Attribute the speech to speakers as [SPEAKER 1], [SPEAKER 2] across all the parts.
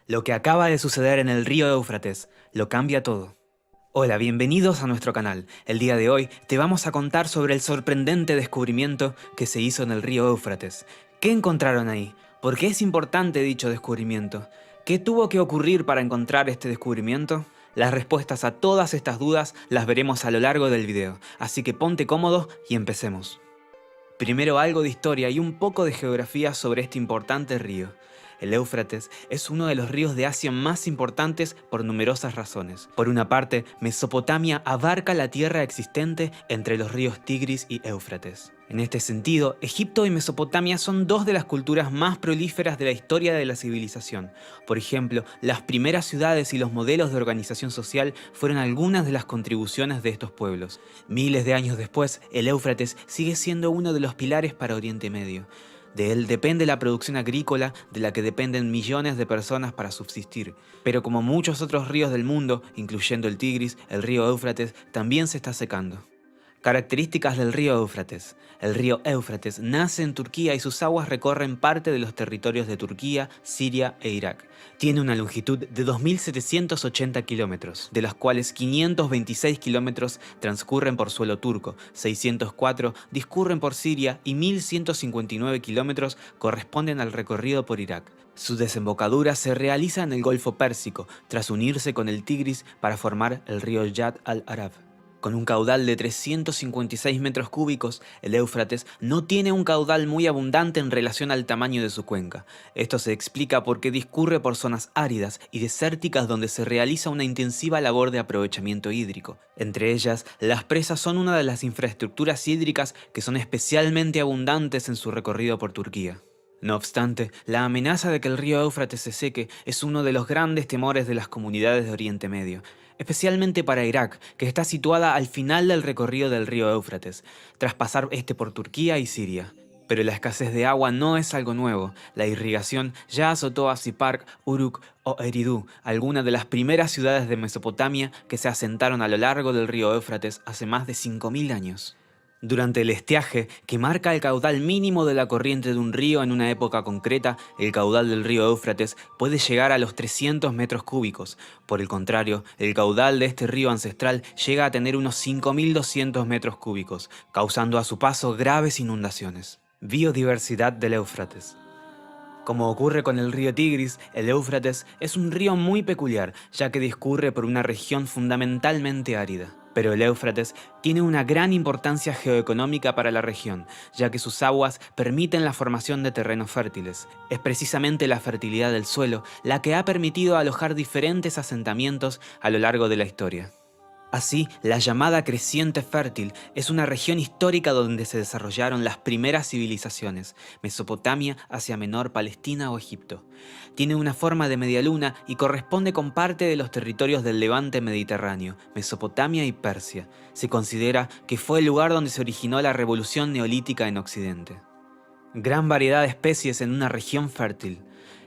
[SPEAKER 1] Lo que acaba de suceder en el río Éufrates lo cambia todo. Hola, bienvenidos a nuestro canal. El día de hoy te vamos a contar sobre el sorprendente descubrimiento que se hizo en el río Éufrates. ¿Qué encontraron ahí? ¿Por qué es importante dicho descubrimiento? ¿Qué tuvo que ocurrir para encontrar este descubrimiento? Las respuestas a todas estas dudas las veremos a lo largo del video, así que ponte cómodo y empecemos. Primero algo de historia y un poco de geografía sobre este importante río. El Éufrates es uno de los ríos de Asia más importantes por numerosas razones. Por una parte, Mesopotamia abarca la tierra existente entre los ríos Tigris y Éufrates. En este sentido, Egipto y Mesopotamia son dos de las culturas más prolíferas de la historia de la civilización. Por ejemplo, las primeras ciudades y los modelos de organización social fueron algunas de las contribuciones de estos pueblos. Miles de años después, el Éufrates sigue siendo uno de los pilares para Oriente Medio. De él depende la producción agrícola, de la que dependen millones de personas para subsistir. Pero como muchos otros ríos del mundo, incluyendo el Tigris, el río Éufrates también se está secando. Características del río Éufrates. El río Éufrates nace en Turquía y sus aguas recorren parte de los territorios de Turquía, Siria e Irak. Tiene una longitud de 2.780 kilómetros, de las cuales 526 kilómetros transcurren por suelo turco, 604 discurren por Siria y 1.159 kilómetros corresponden al recorrido por Irak. Su desembocadura se realiza en el Golfo Pérsico, tras unirse con el Tigris para formar el río Yad al-Arab. Con un caudal de 356 metros cúbicos, el Éufrates no tiene un caudal muy abundante en relación al tamaño de su cuenca. Esto se explica porque discurre por zonas áridas y desérticas donde se realiza una intensiva labor de aprovechamiento hídrico. Entre ellas, las presas son una de las infraestructuras hídricas que son especialmente abundantes en su recorrido por Turquía. No obstante, la amenaza de que el río Éufrates se seque es uno de los grandes temores de las comunidades de Oriente Medio, especialmente para Irak, que está situada al final del recorrido del río Éufrates, tras pasar por Turquía y Siria. Pero la escasez de agua no es algo nuevo. La irrigación ya azotó a Sipark, Uruk o Eridu, algunas de las primeras ciudades de Mesopotamia que se asentaron a lo largo del río Éufrates hace más de 5.000 años. Durante el estiaje, que marca el caudal mínimo de la corriente de un río en una época concreta, el caudal del río Éufrates puede llegar a los 300 metros cúbicos. Por el contrario, el caudal de este río ancestral llega a tener unos 5.200 metros cúbicos, causando a su paso graves inundaciones. Biodiversidad del Éufrates. Como ocurre con el río Tigris, el Éufrates es un río muy peculiar, ya que discurre por una región fundamentalmente árida. Pero el Éufrates tiene una gran importancia geoeconómica para la región, ya que sus aguas permiten la formación de terrenos fértiles. Es precisamente la fertilidad del suelo la que ha permitido alojar diferentes asentamientos a lo largo de la historia. Así, la llamada Creciente Fértil es una región histórica donde se desarrollaron las primeras civilizaciones, Mesopotamia, Asia Menor, Palestina o Egipto. Tiene una forma de media luna y corresponde con parte de los territorios del Levante mediterráneo, Mesopotamia y Persia. Se considera que fue el lugar donde se originó la revolución neolítica en Occidente. Gran variedad de especies en una región fértil.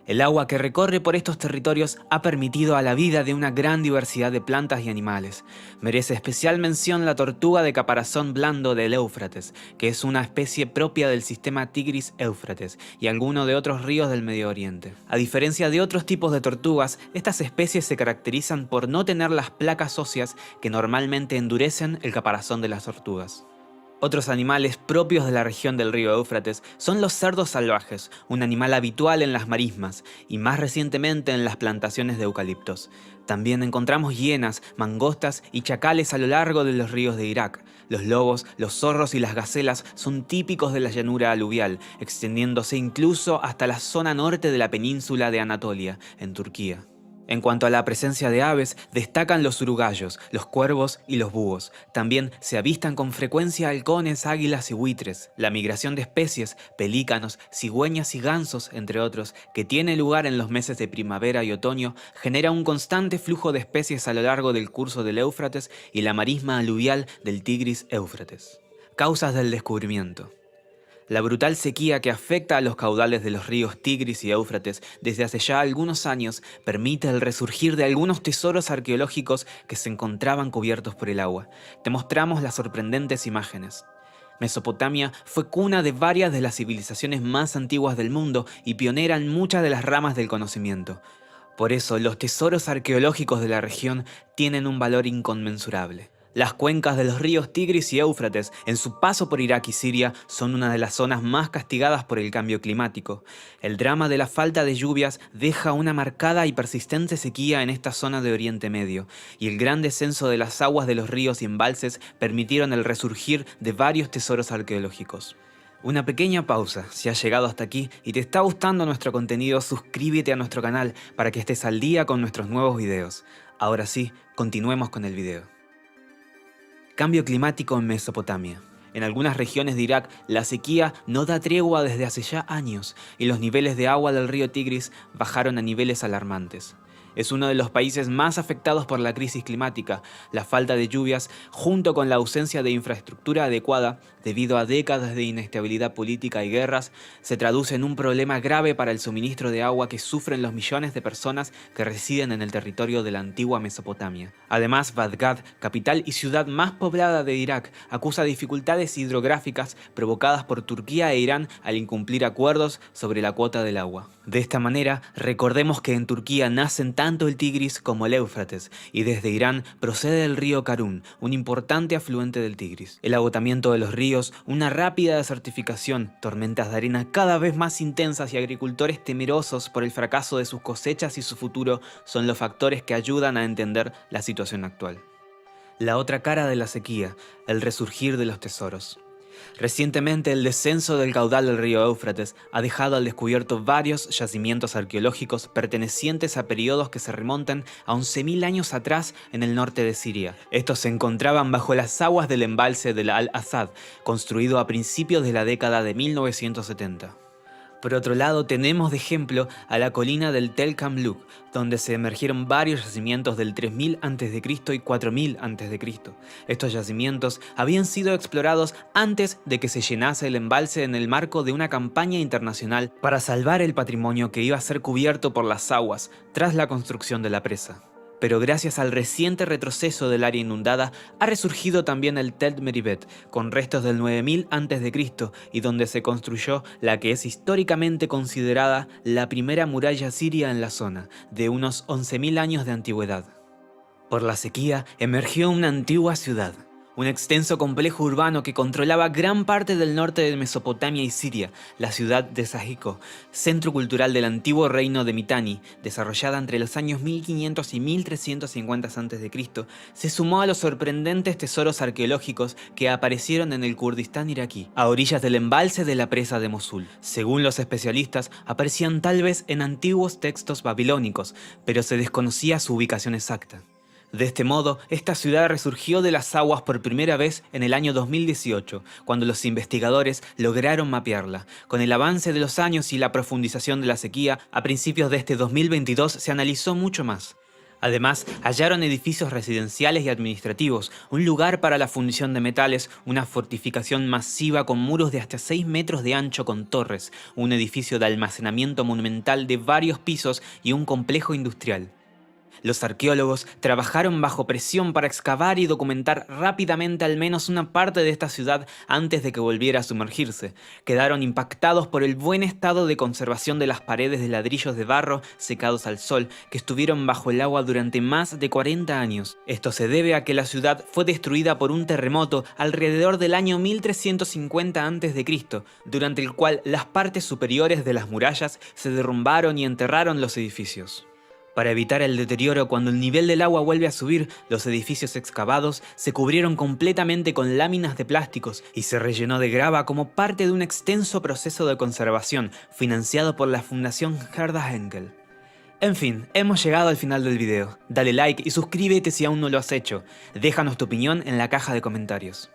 [SPEAKER 1] El agua que recorre por estos territorios ha permitido a la vida de una gran diversidad de plantas y animales. Merece especial mención la tortuga de caparazón blando del Éufrates, que es una especie propia del sistema Tigris-Éufrates y algunos de otros ríos del Medio Oriente. A diferencia de otros tipos de tortugas, estas especies se caracterizan por no tener las placas óseas que normalmente endurecen el caparazón de las tortugas. Otros animales propios de la región del río Éufrates son los cerdos salvajes, un animal habitual en las marismas y más recientemente en las plantaciones de eucaliptos. También encontramos hienas, mangostas y chacales a lo largo de los ríos de Irak. Los lobos, los zorros y las gacelas son típicos de la llanura aluvial, extendiéndose incluso hasta la zona norte de la península de Anatolia, en Turquía. En cuanto a la presencia de aves, destacan los urugallos, los cuervos y los búhos. También se avistan con frecuencia halcones, águilas y buitres. La migración de especies, pelícanos, cigüeñas y gansos, entre otros, que tiene lugar en los meses de primavera y otoño, genera un constante flujo de especies a lo largo del curso del Éufrates y la marisma aluvial del Tigris-Éufrates. Causas del descubrimiento. La brutal sequía que afecta a los caudales de los ríos Tigris y Éufrates desde hace ya algunos años permite el resurgir de algunos tesoros arqueológicos que se encontraban cubiertos por el agua. Te mostramos las sorprendentes imágenes. Mesopotamia fue cuna de varias de las civilizaciones más antiguas del mundo y pionera en muchas de las ramas del conocimiento. Por eso, los tesoros arqueológicos de la región tienen un valor inconmensurable. Las cuencas de los ríos Tigris y Éufrates, en su paso por Irak y Siria, son una de las zonas más castigadas por el cambio climático. El drama de la falta de lluvias deja una marcada y persistente sequía en esta zona de Oriente Medio, y el gran descenso de las aguas de los ríos y embalses permitieron el resurgir de varios tesoros arqueológicos. Una pequeña pausa. Si has llegado hasta aquí y te está gustando nuestro contenido, suscríbete a nuestro canal para que estés al día con nuestros nuevos videos. Ahora sí, continuemos con el video. Cambio climático en Mesopotamia. En algunas regiones de Irak, la sequía no da tregua desde hace ya años y los niveles de agua del río Tigris bajaron a niveles alarmantes. Es uno de los países más afectados por la crisis climática. La falta de lluvias, junto con la ausencia de infraestructura adecuada, debido a décadas de inestabilidad política y guerras, se traduce en un problema grave para el suministro de agua que sufren los millones de personas que residen en el territorio de la antigua Mesopotamia. Además, Bagdad, capital y ciudad más poblada de Irak, acusa dificultades hidrográficas provocadas por Turquía e Irán al incumplir acuerdos sobre la cuota del agua. De esta manera, recordemos que en Turquía nacen tanto el Tigris como el Éufrates, y desde Irán procede el río Karun, un importante afluente del Tigris. El agotamiento de los ríos, una rápida desertificación, tormentas de arena cada vez más intensas y agricultores temerosos por el fracaso de sus cosechas y su futuro son los factores que ayudan a entender la situación actual. La otra cara de la sequía, el resurgir de los tesoros. Recientemente, el descenso del caudal del río Éufrates ha dejado al descubierto varios yacimientos arqueológicos pertenecientes a periodos que se remontan a 11.000 años atrás en el norte de Siria. Estos se encontraban bajo las aguas del embalse del Al-Asad, construido a principios de la década de 1970. Por otro lado, tenemos de ejemplo a la colina del Tel Kamluk, donde se emergieron varios yacimientos del 3000 a.C. y 4000 a.C. Estos yacimientos habían sido explorados antes de que se llenase el embalse en el marco de una campaña internacional para salvar el patrimonio que iba a ser cubierto por las aguas tras la construcción de la presa. Pero gracias al reciente retroceso del área inundada, ha resurgido también el Tel Meribet, con restos del 9000 a.C. y donde se construyó la que es históricamente considerada la primera muralla siria en la zona, de unos 11.000 años de antigüedad. Por la sequía emergió una antigua ciudad, un extenso complejo urbano que controlaba gran parte del norte de Mesopotamia y Siria, la ciudad de Sajico, centro cultural del antiguo reino de Mitanni, desarrollada entre los años 1500 y 1350 a.C., se sumó a los sorprendentes tesoros arqueológicos que aparecieron en el Kurdistán iraquí, a orillas del embalse de la presa de Mosul. Según los especialistas, aparecían tal vez en antiguos textos babilónicos, pero se desconocía su ubicación exacta. De este modo, esta ciudad resurgió de las aguas por primera vez en el año 2018, cuando los investigadores lograron mapearla. Con el avance de los años y la profundización de la sequía, a principios de este 2022 se analizó mucho más. Además, hallaron edificios residenciales y administrativos, un lugar para la fundición de metales, una fortificación masiva con muros de hasta 6 metros de ancho con torres, un edificio de almacenamiento monumental de varios pisos y un complejo industrial. Los arqueólogos trabajaron bajo presión para excavar y documentar rápidamente al menos una parte de esta ciudad antes de que volviera a sumergirse. Quedaron impactados por el buen estado de conservación de las paredes de ladrillos de barro secados al sol, que estuvieron bajo el agua durante más de 40 años. Esto se debe a que la ciudad fue destruida por un terremoto alrededor del año 1350 a.C., durante el cual las partes superiores de las murallas se derrumbaron y enterraron los edificios. Para evitar el deterioro cuando el nivel del agua vuelve a subir, los edificios excavados se cubrieron completamente con láminas de plásticos y se rellenó de grava como parte de un extenso proceso de conservación financiado por la Fundación Gerda Henkel. En fin, hemos llegado al final del video. Dale like y suscríbete si aún no lo has hecho. Déjanos tu opinión en la caja de comentarios.